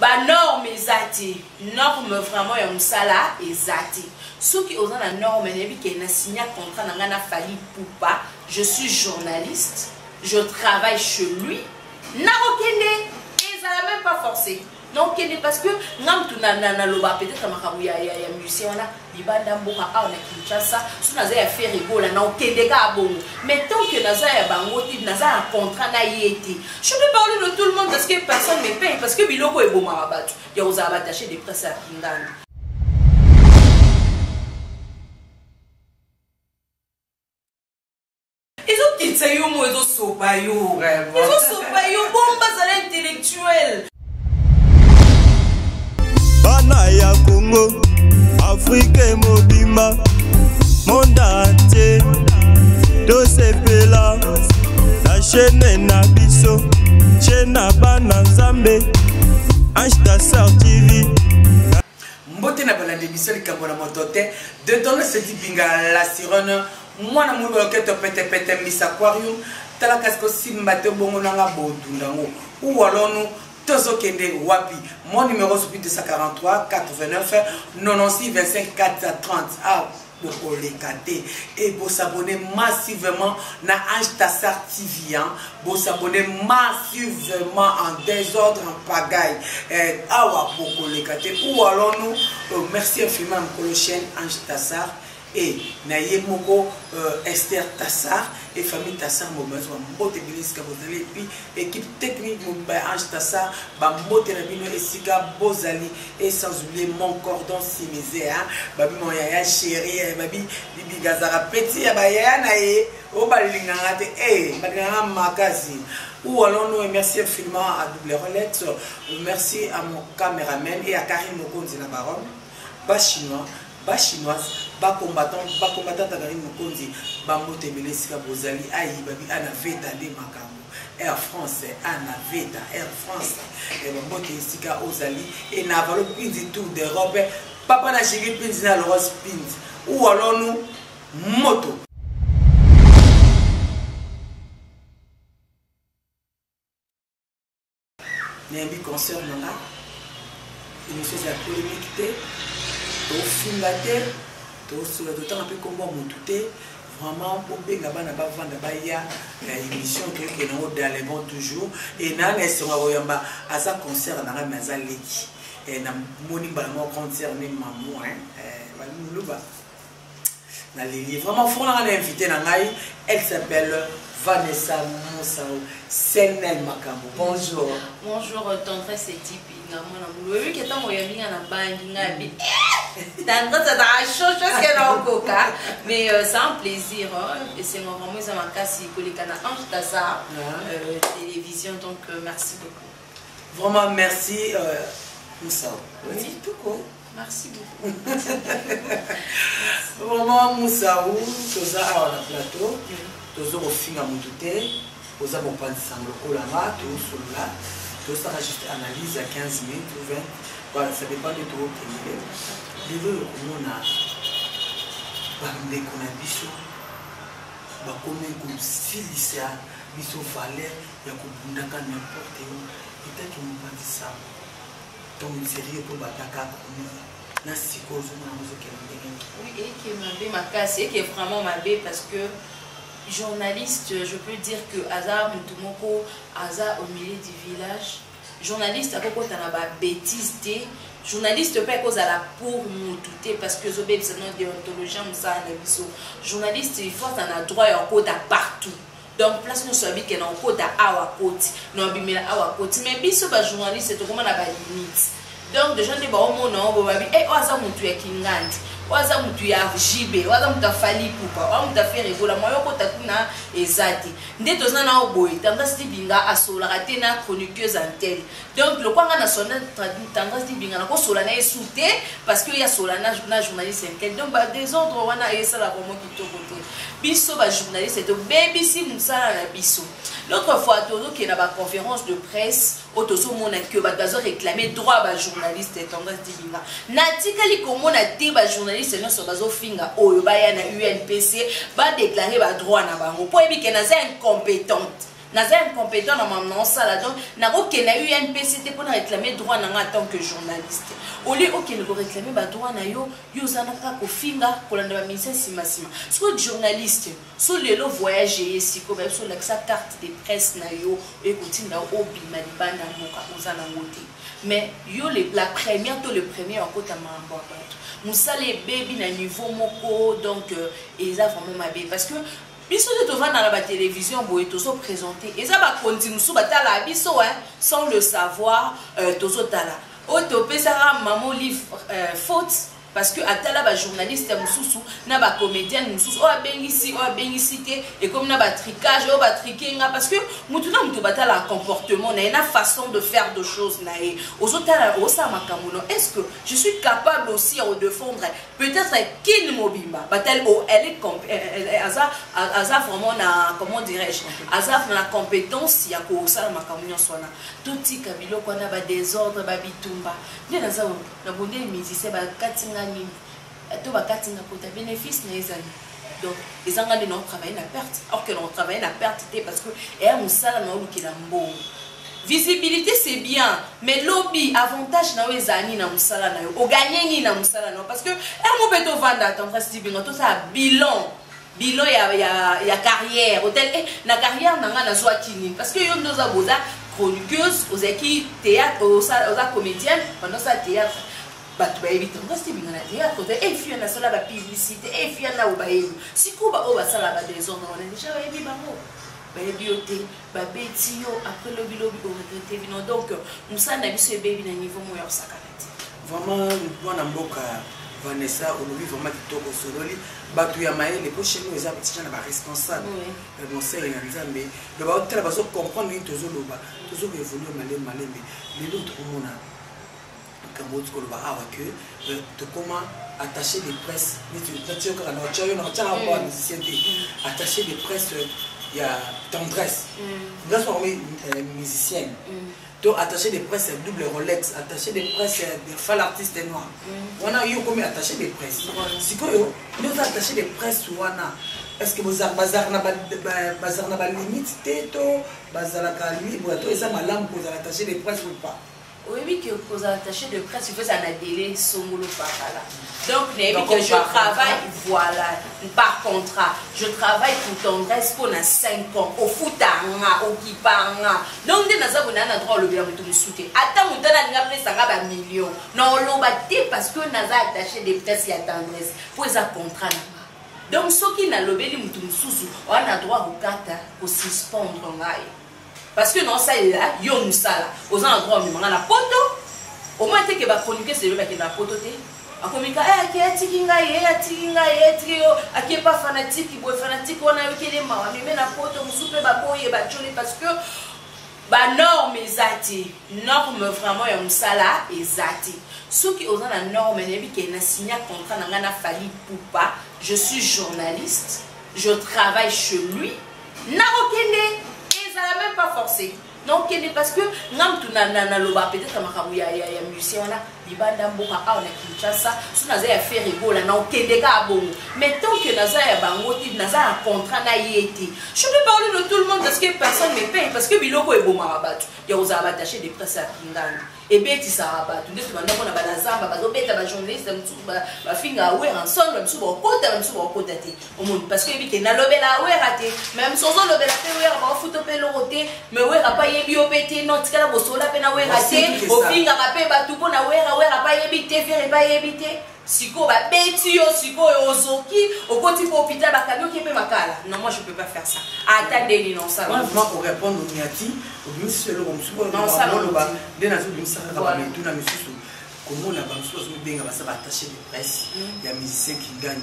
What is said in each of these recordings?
Ba norme ezati. Norme vraiment ya musala ezati. Ceux qui osent la norme, qui n'a signé contrat n'a fallu pour pas. Je suis journaliste, je travaille chez lui. N'a aucun ils n'ont même pas forcé. Donc parce que ngam tu na loba peut-être makabu ya musicien wana libanda mboka a on a Kinshasa so naza ya faire rigola na okende ka bongo mais tant que naza ya bango ti naza un contrat na yeti je peux parler de tout le monde parce que personne me paye parce que biloko e boma babatu ya oza attaché des presse à Kingana. Ils ont quitté yo mo ezo sopa yo vraiment ils ont sopa yo bomba za l'intellectuel. Bana ya Congo, Afrique mobimba, monde entier, tous ces pays-là, la chaîne na biso, chaîne na bana Zambé, Ange Tassar TV. Mbote na bala l'émission likambona motote, de donner ce binga la sirène, moi na mouba loketo pete Miss Aquarium, tala kasko simba te bongo nanga bodundango, ou alors nous Kende Wapi. Mon numéro c'est 243 89 96 25 430. Ah, pour les cater et pour s'abonner massivement na Ange Tassar TV. Pour s'abonner massivement en désordre, en pagaille. Ah, pour les cater. Ou alors nous, merci infiniment pour le chaîne Ange Tassar. Et Naye Moko Esther Tassar et famille Tassar Mobazo Mbote Biliska Bozali et puis équipe technique Ange Tassar Bambote Rabino et Sika Bozali et sans oublier mon cordon simisé Babi mon yaya chéri Babi Bibi Gazara Petit Yaya Naye Obalingangate et Bagana Makasi. Ou alors nous merci infiniment à Double Relette. Merci à mon caméraman et à Karim Mokonzi la baronne bas chinois bas chinoise bas combattant Tagari Mokonzi Bambote Belesika Bozali Aïe Babi Ana Veta de Makambo Air France Ana Veta Air France et Bambote Sika Ozali et Navalo Pinzi Tour d'Europe Papa na chéri Pinzi na Loros Pinzi ou alors nous moto. N'imbi concert nanga une chose à polémique au film la terre sur le temps un peu comme mon tout vraiment pour bien na ba vendre ba ya émission que nous dans les bons toujours et na sera oyamba à ça concert na maza leki et na moni ba mo concert ni maman ba luba na les vraiment faut na invité na ngai elle s'appelle Vanessa Moussao Senel Makambo. Bonjour. Bonjour tendresse et type oui que tant moyen na bangi ngabi tendresse ça chaud chose que non coca mais c'est un plaisir et c'est vraiment ça m'a cassé pour les canaux Ange Tassar télévision donc merci beaucoup vraiment merci Moussao oui tout court merci beaucoup vraiment Moussao tout ça à la plateau tous au finga moutouté aux abopandis en local tout sur là tout ça juste analyse à 15 minutes ou 20 voilà ça dépend de tout le livre on a bande qu'on a biso ba comme comme silisa biso valeur ya kubundaka n'importe où peut-être on va dire ça donc sérieux pour bataka na sikozo na muziki oui et qui m'a bien ma casse et qui est vraiment ma bé parce que journaliste, je peux dire que Hazard Moutoumoko, Hazard au milieu du village, journaliste, à propos de la bêtise, journaliste, pas cause à la pour Moutouté, parce que Zobé, c'est notre déontologie, journaliste, il faut qu'on a droit à un code partout. Donc, place nous sommes qu'il y a un code à Awa côté, nous avons mis à Awa côté, mais bien sûr, journaliste, c'est comment on a des limites. Donc, des gens disent, bon, mon nom, on va dire, eh, Hazard Moutoué Kingand. Waza mutu ya jibe waza mutu afali pupa waza mutu afere rigola moyo kota kuna ezati ndeto zana na oboy tendance dibinga asola raté na chroniqueuse antenne donc le kwanga na sonda tendance dibinga na ko sola na esouté parce que ya sola na journaliste intel donc ba désordre wana esa la vraiment kitoko te biso ba journaliste to BBC musala na biso l'autre fois todo qui na ba conférence de presse otozo mona que ba dazo réclamer droit ba journaliste tendance dibinga na tikali komona te ba journaliste non so bazo finga oyo ba ya na UNPC ba déclarer ba droit na bango po ebi ke na za incompétente naza incompétent na maman sala donc nakoke na UNPCT pour réclamer droit na nga en tant que journaliste oli okende ko réclamer ba droit na yo zana ka ko finga ko landa ba ministère simasima so journaliste so lelo voyager siko ba so la carte de presse na yo e kotinda obima libanda moka ozana ngoti mais yo la première to le premier en kota mambo abato musale baby na niveau moko donc eza vraiment mabe parce que biso de tovan dans la télévision boye tozo présenter eza ba continue sou batala biso sans le savoir tozo tala o topesa maman livre faute parce que atala ba journaliste mususu na ba comédienne mususu o abengisi te et comme na ba tricage o ba trikinga parce que mutuna mutu batala comportement na une façon de faire de choses na e ozotala osa makamuno est-ce que je suis capable aussi de défendre peut-être Kin Mobimba batal elle est asa vraiment na comment dirais-je asa na compétence ya ko sala makamuno sona tuti kabilo kwa na ba désordre ba bitumba bien na ça na bonde musicien ba katinga to bakatinga pour ta bénéfice na ezali donc les engagés n'ont travaillé na perte or que l'on travaille na perte parce que et un musala na oluki la mbo visibilité c'est bien mais lobby avantage na ezani na musala na yo o gagner ni na musala na parce que un mo beto vanda attendre si bingo to ça bilan ya carrière hôtel na carrière na nga na zwa kini parce que yo ndoza boza chroniqueuse aux équipes théâtre aux comédienne pendant ça théâtre batu bayebi tonga sibinga na théâtre et puis na sala ba publicité et puis na obayebi sikuba o basala ba désordre on a déjà bayebi bango bayebi ote ba beti yo après le bilobi o regretter vino donc musana biso baby na niveau mo ya sakanati vraiment bona mboka Vanessa olobi vraiment kitoko sololi batu ya maele po chez nous eza petit na ba responsable mon sœur ya nzambe le ba otela bazo comprendre ni tozo loba tozo évoluer malembe les autres on a comment attacher des presses attacher des presses il y a tendresse grâce à musicienne donc attacher des presses double Rolex attacher des presses de fal artiste noir on a eu comme attacher des presses si nous attacher des presses wana est-ce que vous avez bazar na ba limite teto bazar ka libre to eza malamu pour attacher des presses ou pas. Oui, que vous attachez de presse, il faut un délai somolo par là. Donc, que je travaille, voilà, par contrat. Je travaille pour tendresse pour 5 ans, au foutanga, au kipanga. Donc, vous avez un droit au bien de me soutenir. Attends, vous avez un million. Non, on l'a parce que vous avez attaché des presses et tendresse. Pour un contrat. Donc, ceux qui n'ont pas on a droit au carte pour suspendre. Parce que non, ça est là, yo musala. Aux endroits où on a la poto, au moins que va chroniquer c'est le mec qui a la poto. A communiquer, qui est tikinga, qui est pas fanatique, qui est fanatique, on a eu qui est mort, mais la poto, on soupe baboye, parce que ba norme ezati, norme vraiment ya musala ezati. Ceux qui ont la norme, qui est signé contrat n'a fallu pour pas. Je suis journaliste, je travaille chez lui, n'a aucun ça n'a même pas forcé. Non, parce que peut-être que musicien libanda mboka a Kinshasa so naza ya faire rigola na okende ka bongo mais tant que naza ya bango ti naza un contrat na yeti je peux parler de tout le monde parce que personne me paye parce que biloko eboma abatu ya oza attaché des presse à Kingana et beti sa abatu ndeto banda kona bana zamba bazo beta ba journaliste mtu ba finga we ensemble mtu ba kota te au monde parce que biki na lobela we raté même sans lobela te we ba futo pe loroté mais we ra pa yebi opete non tikala bosola pe na we raté o finga ka pe batu pona we pas éviter faire pas éviter siko ba beti yo siko ozoki okoti pour hôpital ba camion qui peut makala non moi je peux pas faire ça attendez ni non ça moi pour répondre au niati au ministre le comme non ça non ba dena zo ministre ka ba tout na misusu comment la banque so benga ba ça ba attacher de presse il y a musicien qui gagne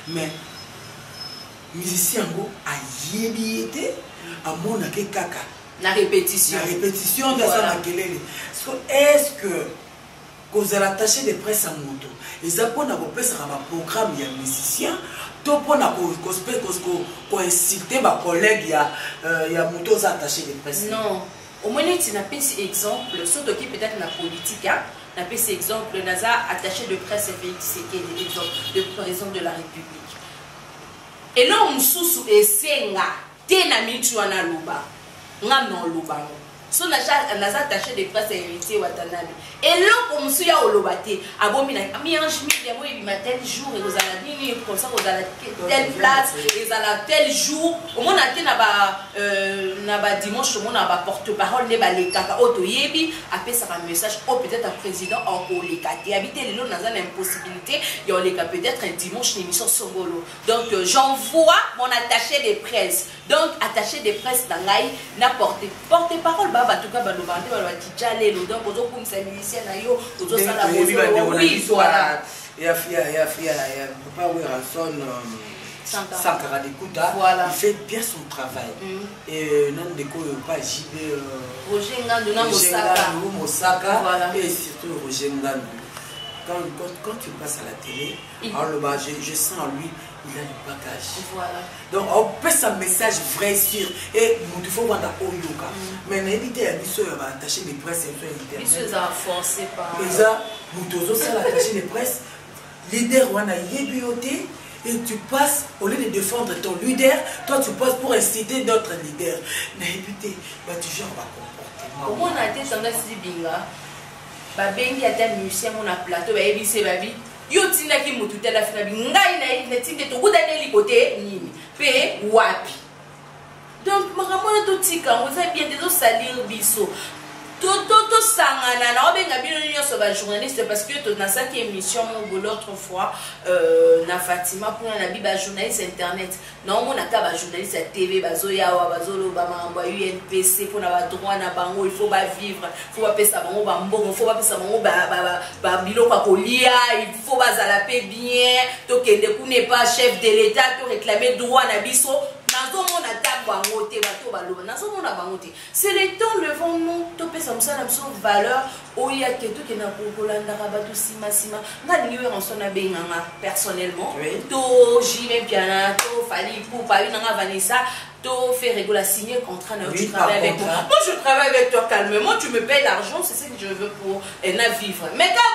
mais musicien go a yébiété à mon ke kaka la répétition de ça makelele est-ce que vous allez attacher des presses à moto. Ils apprennent à faire un programme de musiciens. Tout pour inciter ma collègue, il y a moto attaché des presses. Non. Au moins, tu n'as pas cet exemple. Surtout qui peut-être la politique, n'a pas cet exemple. NASA attaché de presse et c'est l'exemple de président de la République. Et là, on sous et senga, tena mitu analuba. nga non lobango so naza attaché de presse héritier Watanabe et là comme si ya olobate abomina mi ange mi demo ebima tel jour et aux aladini comme ça aux ala telle place et à tel jour au monde ate na ba dimanche au monde na ba porte-parole ne ba lekaka oto yebi apesa un message au peut-être un président en kolekate habiter lelo naza na impossibilité ya oleka peut-être un dimanche l'émission Songolo donc j'envoie mon attaché de presse donc attaché de presse dangai na porte-parole en tout cas balobande balobakija lelo donc ozo kumisa musicien na yo ozo sala oui voilà ya papa Ranson Sankara Dekuta voilà. Il fait bien son travail et non de quoi pas JB Roger Ngandou na Mosaka voilà. Et surtout Roger Ngandou quand tu passes à la télé alors je sens en lui il a du bagage. Voilà. Donc on peut un message vrai sûr et nous devons voir au yoga. Mais n'évitez à nous va attacher des presses et internet. Ils sont forcés par. Et ça, nous devons attacher des presses. Leader on a yébioté et tu passes au lieu de défendre ton leader, toi tu passes pour inciter d'autres leaders. N'évitez, bah tu genre va comporter. Comment on a été dans si binga, bah bengi a tel musicien on a plateau, bah ebissé babi. Yo tina ki mutu tela fina bi ngai na tinde to kudane likote nini pe wapi donc makamona to tika on a bien de salir biso to sangana na obenga bino nyonso ba journaliste parce que to na cette émission l'autre fois na Fatima pour na biba journaliste internet na on a ka ba journaliste à TV bazoya wa bazolo ba mambo UNPC pour na ba droit na bango il faut ba vivre faut ba pesa bango ba mbongo faut ba pesa bango ba biloko kolia il faut ba zala pe bien to kende ku n'est pas chef de l'état to réclamer droit na biso. C'est le temps le vent nous topé ça me valeur au y a que tout qui n'a pas d'arabatou sima n'a ni en son abenganga personnellement to jime piana to fali pour pas une Vanessa to faire réguler signer contrat tu travailles avec moi. Moi je travaille avec toi calmement, tu me payes l'argent, c'est ce que je veux pour vivre. Mais quand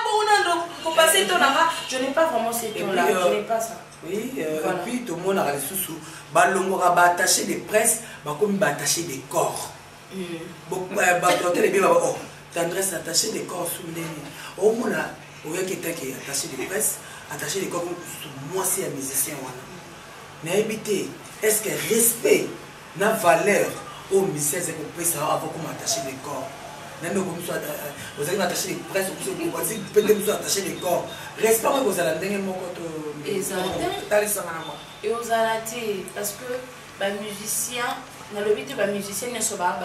pour passer ton ara, je n'ai pas vraiment ces temps là, je n'ai pas ça. Oui, voilà. Et puis tout le monde a les sous-sous. Balongora va attacher des presses, comme va attacher des corps. Tendresse attacher des corps sous le nez. Au moins, il y a quelqu'un qui est attaché des presses, attacher des corps moi c'est un musicien. Mais évitez, est-ce que respect, la valeur aux musiciens, c'est pour savoir avant comment attacher des corps. Même comme vous allez attacher les presses, vous allez attacher les corps. Respect, vous allez donner mon côté. Et aux alatés, parce que les musiciens, dans le but de les musiciens, ne sont pas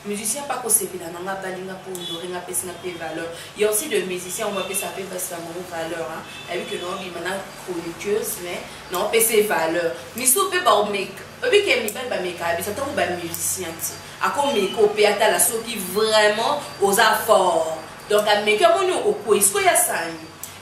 musiciens pas qu'on s'est vu dans la balinga pour honorer la personne à valeur. Il y a aussi des musiciens, on va payer sa valeur. Avec que nous, on a chroniqueuse, mais non, payer ses valeurs. Mais si on peut pas au make, oui, qui est mis pas make, ça tombe pas musicien. À quoi make au péata la so qui vraiment aux afforts. Donc à make un mono au quoi, est-ce qu'il y a ça?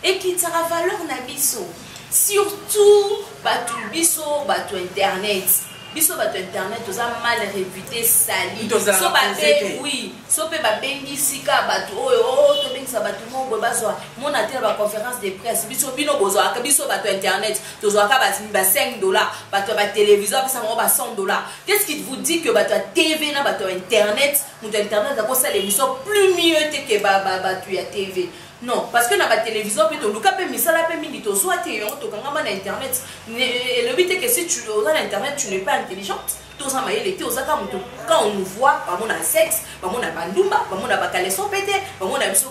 Et qui t'a valeur nabiso. Surtout, bateau biso, bateau internet. Biso bateau internet, tous a mal réputé, sali. So bateau, oui. So pe babengi sika bateau, to bengi sa bateau mo bobazo. Mon atel ba conférence de presse. Biso bino bozo, biso bateau internet. Tous a ka ba $5, bateau ba téléviseur, ça ba $100. Qu'est-ce qui vous dit que bateau TV na bateau internet, mon internet da ko ça l'émission plus mieux que bateau ya TV. Non, parce que dans la télévision, peut-être internet. Et le but est que si tu es à internet, tu n'es pas intelligente. Quand on nous voit, on a sexe, on a bandumba, on a bacalesson pété, on a des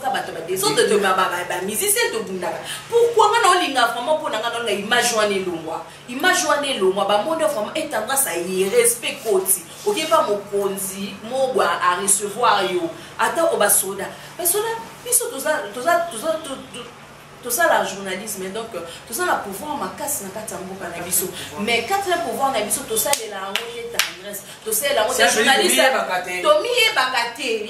autres de musiciens. Pourquoi on a vraiment pour imaginer le moi? Imaginer le moi, on a vraiment tendance à y respect côté. Ok, pas mon ponzi, mon bois à recevoir yo. Attends, au basoda. Basoda, ils sont tout ça la journalisme, donc tout ça la pouvoir ma casse n'a pas tambour à Nabiso. Mais quand le pouvoir Nabiso, tout ça est la route tendresse, tout ça est la route journaliste. Tomi est bagaté.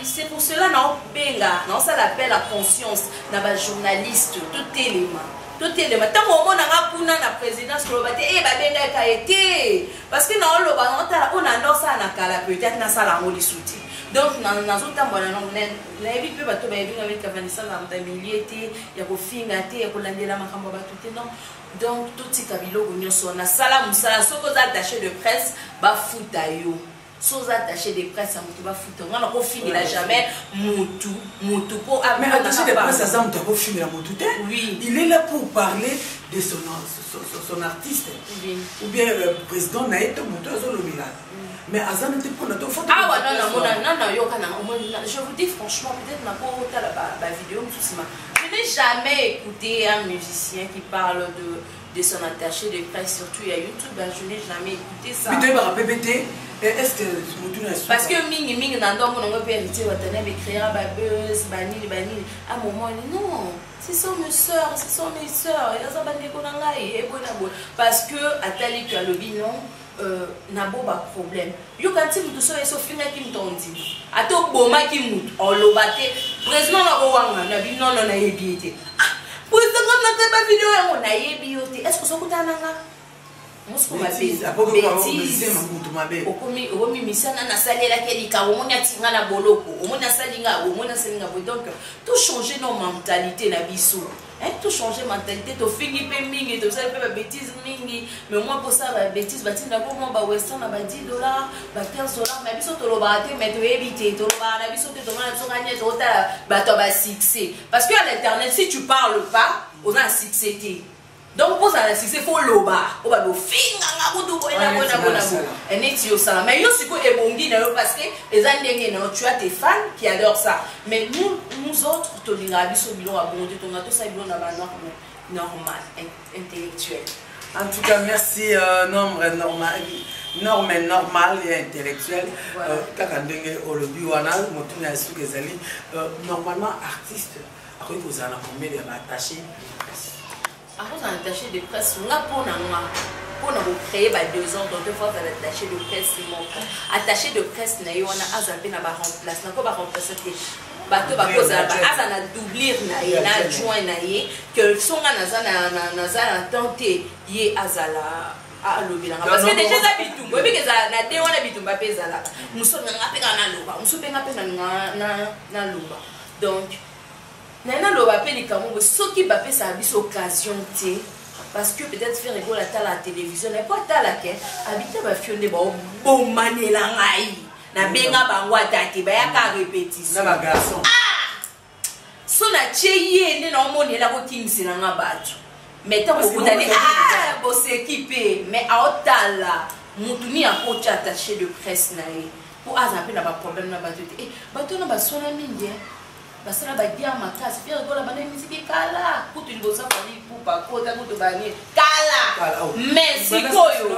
C'est pour cela non benga, non ça l'appelle la conscience, n'a pas journaliste, tout élément. Tout élément. Tant qu'on a la présidence, benga a été parce que non on a ça na kala peut-être na ça la route soutien. Donc, dans les autres temps, on a vu que bateau avec Vanessa la miliété, il y a fingaté, il y a la macamba non. Donc, tout ce kabilo gonyo sona sala musala soko attaché de presse ba futayo. sans attaché de presse à Moutouba Fouton. On n'a pas fini là jamais. Moutou pour mais attaché de presse à Moutouba Fouton, oui. Il est là pour parler de son artiste. Oui. Ou bien le président Naïto Moutouba Zolomila. Mais Azan n'était pas notre photo. Ah ouais, non, je vous dis franchement, peut-être n'a pas la vidéo, je n'ai jamais écouté un musicien qui parle de son attaché de presse, surtout il y a YouTube, je n'ai jamais écouté ça. Est-ce que parce que Mingi n'entend mon nom héritier, mais créer un buzz, banil, à un moment, non, ce sont mes soeurs, parce que à tel que le bilan, n'a pas problème. Yo quand tu me dis ça, il finit qui me dit. À toi, boma qui mout, on l'a battu. Président la Rwanda, n'a dit non, non, n'a yébité. Président n'a pas vidéo, on a yébité. Est-ce que ça coûte un an? Moi, ce qu'on m'a dit, bêtise. Au misana na sali la kelika, au mona tinga na boloko, au mona salinga, au mona salinga. Donc, tout changer nos mentalités na biso. Tout changer mentalité, to fini pe mingi, to sali pe ba bêtise mingi, mais moi pour ça ba bêtise ba tinda ko mo ba western na ba $10, ba $15, mais biso to lo ba te mais to éviter, to lo ba na biso te to na biso gagner to ta ba to ba succès. Parce que à l'internet si tu parles pas, on a un succès. Donc pour ça le succès faut loba, on va le finga nga kutu ko ina bona. Et neti yo sala. Mais yo siko ebongi na yo parce que les andenge na tu as tes fans qui adorent ça. Mais nous autres to linga biso bilo abonde to ngato sa bilo na ba normal, intellectuel. En tout cas, merci normal et intellectuel. Normalement, artiste, après vous en avez combien d'attachés de presse? Après, on a attaché de presse, on a pour créer 2 ans, donc 2 fois attaché de presse, attaché de presse, on a azapé na ba remplace, na ko ba remplacer bato ba koza ba azana doublir na ye na joint na ye que songa na tenter ye azala a lobila parce que déjà za bitumba bi ke za na te wana bitumba peza la muso nga pe kana loba muso pe nga pe na loba donc na loba pe likambo soki ba pe sa biso occasion te parce que peut-être faire rigolo à la télévision n'est pas ta la ke habiter ba fionde ba bon manela ngai na benga bango atati ba ya ka répétition na ba garçon so na cheye ne na omoni la ko kingsina nga batho mais tant ko dali bo s'équiper mais à otala mutuni a coach attaché de presse na ye pour azape na ba problème na batho te bato na ba sona mingi basala ba dia makasi faire rigolo ba na musique kala kutu libosa fali pour pas kota kutu bani kala mais sikoyo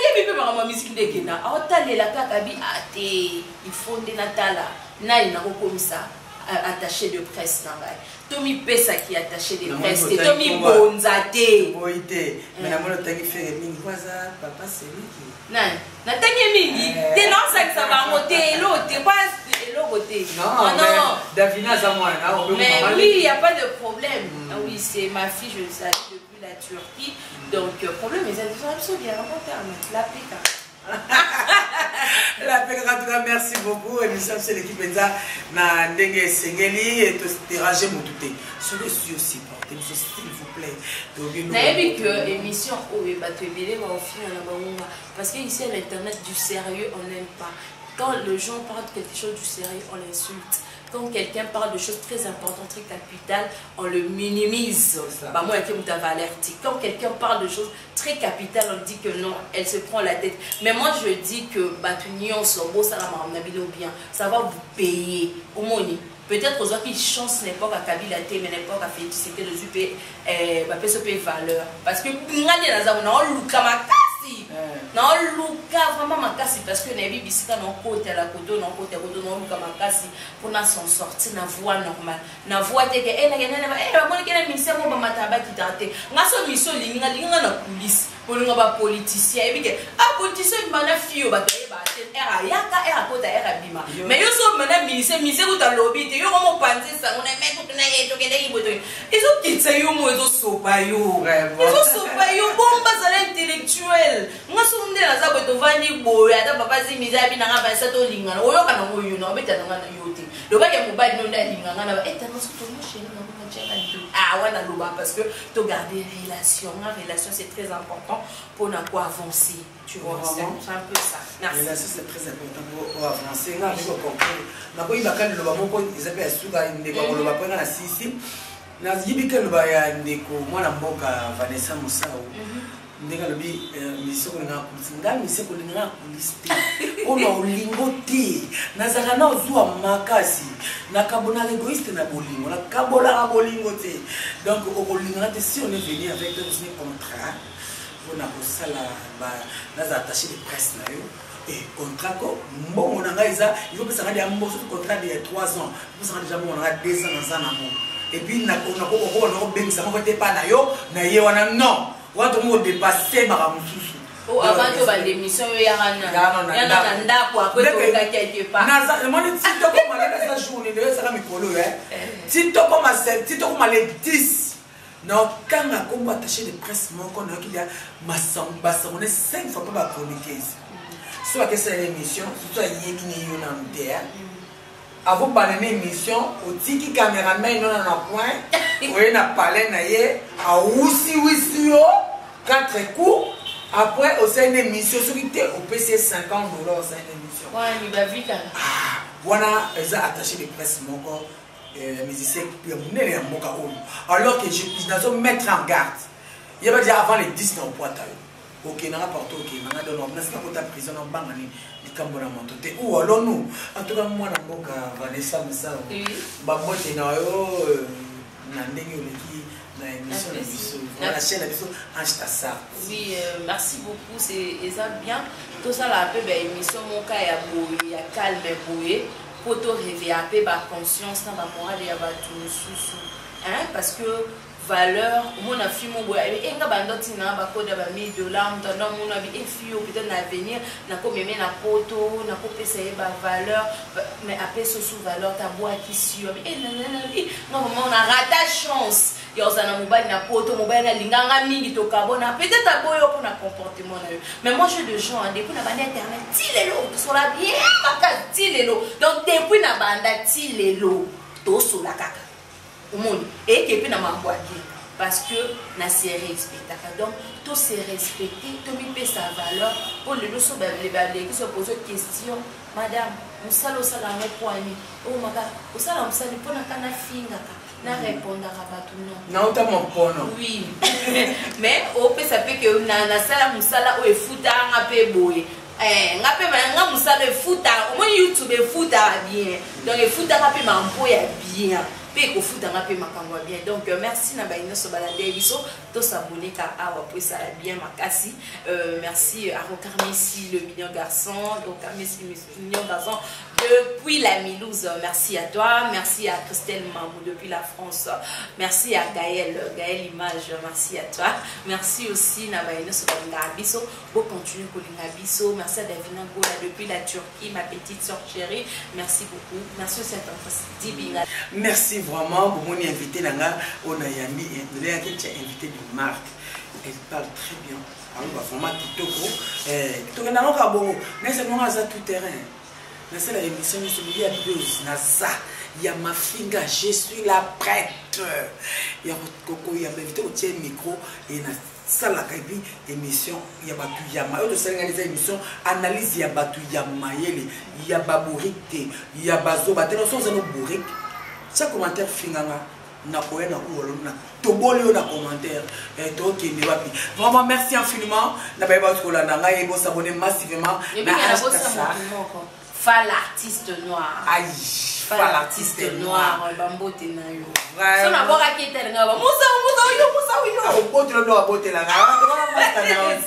yebi pe ba musique ndeke na otalela kaka bi ate il faut ndenatala na ina ko komisa attaché de presse na ngai tomi pesa qui attaché de presse te tomi bonza te boité mais na mona tangi faire mingi kwaza papa c'est lui qui na tangi mingi te non ça que ça va monter l'autre pas l'autre non Davina za moi mais oui il y a pas de problème oui c'est ma fille je le savais depuis la Turquie donc problème mais ça absolument bien en la pique. La Pégratura, merci beaucoup. Émission c'est l'équipe Enza na ndenge sengeli et te ranger mon touté. Soyez aussi portez s'il vous plaît. N'avez que émission où est battu belé va offrir la bangonga parce que ici à l'internet du sérieux on n'aime pas. Quand les gens parlent de quelque chose du sérieux on l'insulte. Quand quelqu'un parle de choses très importantes, très capitales, on le minimise. Bah moi, quand quelqu'un parle de choses très capitales, on dit que non, elle se prend la tête. Mais moi, je dis que ça va vous payer. Peut-être aux autres qui chance n'importe à Kabila, mais n'importe à féliciter le UP, valeur. Parce que non luka vraiment makasi parce que nebi bisika non côté la koto non côté non luka makasi pour na s'en sortir na voix normale na voix te que na moi que na ministère mo ba mataba ki tante ngaso miso linga na police pour nga ba politicien et que politicien ba na fio ba te ba te era yaka era kota era bima mais yo so mena mise ko ta lobby te yo mo panzi sa on me ko na yeto ke dei boto ils ont kitsa yo mo zo sopa yo bomba za intellectuel nga so ndela za boto vandi boya ta papa zi mise abi na nga ba sa to lingana oyo kana mo yo no beta nga na yo te lo ba ke mo ba no nda lingana na ba eta no so to mo chéri na ko tcheka ndi wana loba parce que to garder relation c'est très important pour na quoi avancer. Tu vois, c'est un peu ça. Merci. Là, c'est très important pour avancer. Là, je comprends. Na ko ibaka le ba moko izape asuka ndeko lo ba pena na sisi. Na yibika lo ba ya ndeko mwana mboka Vanessa Musau. Ndeka lo bi misoko nga kusinga misoko nga kuliste. Ono lingoti. Na zaka na ozua makasi. Na kabona égoïste na bolingo. Na kabola bolingo te. Donc au linga te si on est venu avec un contrat. On a ça là attaché de presse là et contrat ko bon on a il faut que ça ait un contrat de 3 ans vous ça déjà on a 2 ans dans un amour et puis on a ben ça va pas na yo na ye wana non on doit mo dépasser ma mususu oh avant to ba l'émission yo ya na ndako après to ka quelque part na moi dit to comme la journée de ça mikolo si to comme les 10 non, quand on a attaché de presse, on a qu'il y a 5 fois pas chroniquer. Soit que c'est l'émission, soit il y a une terre. Avant de parler de l'émission, au tiki caméraman, on a un point, on a parlé à Oussi, 4 coups. Après, au sein de l'émission, au PC 50 $, c'est une émission. Ouais, il va vite. Voilà, ils ont attaché de presse, mon corps. Musiciens alors que je dois mettre en garde. Il y a déjà avant les 10 dans le poids. Ok, n'a pas ok, n'a pas de la prison en Bangani, du Cambodge monté. Ou alors nous, en tout cas, moi, n'a pas Vanessa Musau. Bambo Tenayo, Nandeng qui na émission la chaîne Ange Tassar. Oui, merci beaucoup, c'est ça bien. Tout ça là, peu émission mon cas il y a calme et pour te réveiller un peu la conscience dans la morale et hein parce que valeur mon affi mon boy et nga bandoti na ba ko da ba $1000 ndana mon abi et fio peut-être na venir na ko meme na poto na ko pesa ba valeur mais après ce sous valeur ta bois qui sur et non maman on a raté chance yo zana mobile na poto mobile na linganga mingi to kabona peut-être ta boyo pour na comportement na mais moi j'ai des gens depuis na bande internet ti lelo sur la bien maka ti lelo donc depuis na banda ti lelo to sur la kaka et qui est dans ma boîte parce que na c'est respecté donc tout c'est respecté tout mi sa valeur pour le leçon les qui se posent question madame musalo sala ngopwani oh maka usala musali pona kana finga na répondre à batu non na uta mopono oui mais au peut ça peut que na sala musala o efuta ngape boye ngape nga musala efuta au moins YouTube efuta bien donc efuta ngape mampo ya bien bien. Donc merci Nabaino Sobalade Biso, tous s'abonner car après ça bien makasi. Merci à Rocarmessi le mignon garçon, Rocarmessi le mignon garçon depuis la Milouse. Merci à toi, merci à Christelle Mamou depuis la France. Merci à Gaël Image, merci à toi. Merci aussi Nabaino Sobalade Biso, pour continuer Kolinga Biso. Merci à Davina Gola depuis la Turquie, ma petite soeur chérie. Merci beaucoup. Merci aussi à toi. Merci vraiment pour mon invité Nanga on a yami et invité de marque elle parle très bien alors vraiment kitoko kitoko na ngoka bongo mais c'est moi ça tout terrain mais c'est la émission il y a deux na ça il y a ma finga je suis la prête il y a koko il y a invité au tien micro et na ça la kabi émission il y a batu yama de s'organiser émission analyse il y a batu yama yele il y a babourité il y a bazo batelo sont nos bourriques. Ça commentaire finganga na koena ou na tobole na commentaire et to ki ne wapi vraiment merci infiniment na ba ba ko la nanga et bo s'abonner massivement na fa l'artiste noir aïe fa l'artiste noir bambote na yo so na boka ki tel nga ba musa yo bote le noir bote la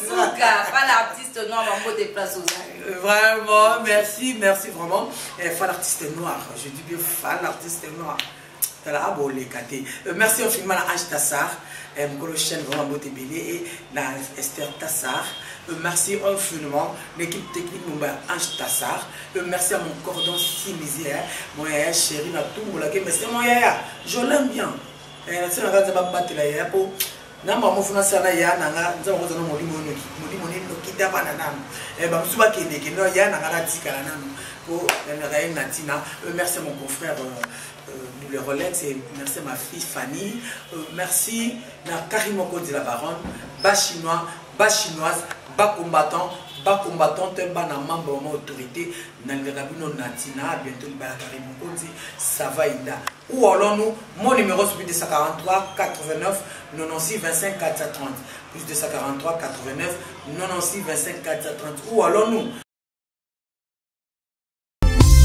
suka fa l'artiste noir bambote place aux vraiment merci vraiment fa l'artiste noir je dis bien fa l'artiste noir. Merci infiniment à Ange Tassar, mon chaîne vraiment beauté belé et la Esther Tassar. Merci infiniment l'équipe technique Mumba Ange Tassar. Merci à mon cordon Simizé, mon yaya chéri, merci mon yaya, je l'aime bien. C'est un gars qui va battre la yaya pour. Namba mofuna sana ya nanga nza ko zana molimo no kita bana nanu ba musuba kende ke no ya nanga tika la nanu ko na raine natina. Merci mon confrère le Rolex et merci ma fille Fanny. Merci na Karimoko de la Baronne, bas chinois, bas chinoise, bas combattant ba na membre de autorité na ngabino natina bientôt ba Karimoko ça va ida. Ou allons-nous? Mon numéro c'est plus 243 89 96 25 430. Plus 243 89 96 25 430. Où allons-nous?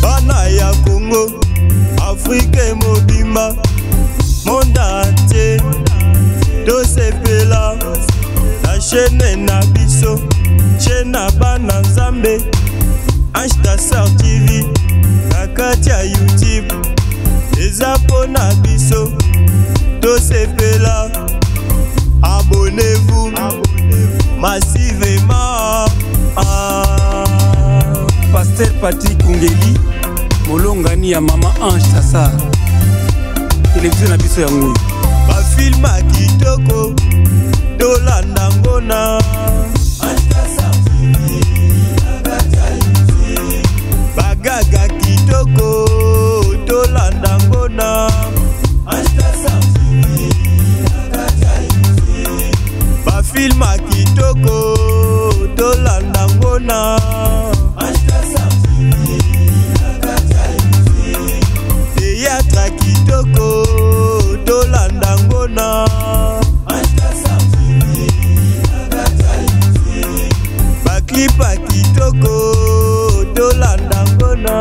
Bana ya Congo, Afrique mobimba, monde entier, tosepela, la chaîne na biso, chaîne na bana Nzambe, Ange Tassar TV, Kakatia YouTube. Les abonnés biso, tosepela, abonnez-vous massivement. Pasteur Patrick Ngeli, Molongani ya Mama Ange Tassar. Télévision na biso ya ngui. Ba film kitoko, tolanda ngona. Ange Tassar TV, Kakatia YouTube. Bagaga kitoko. Tolanda ngona Ange Tassar TV, Kakatia YouTube. Ba film kitoko tolanda ngona Ange Tassar TV, Kakatia YouTube. Théâtre kitoko tolanda ngona Ange Tassar TV, Kakatia YouTube. Ba clip kitoko tolanda ngona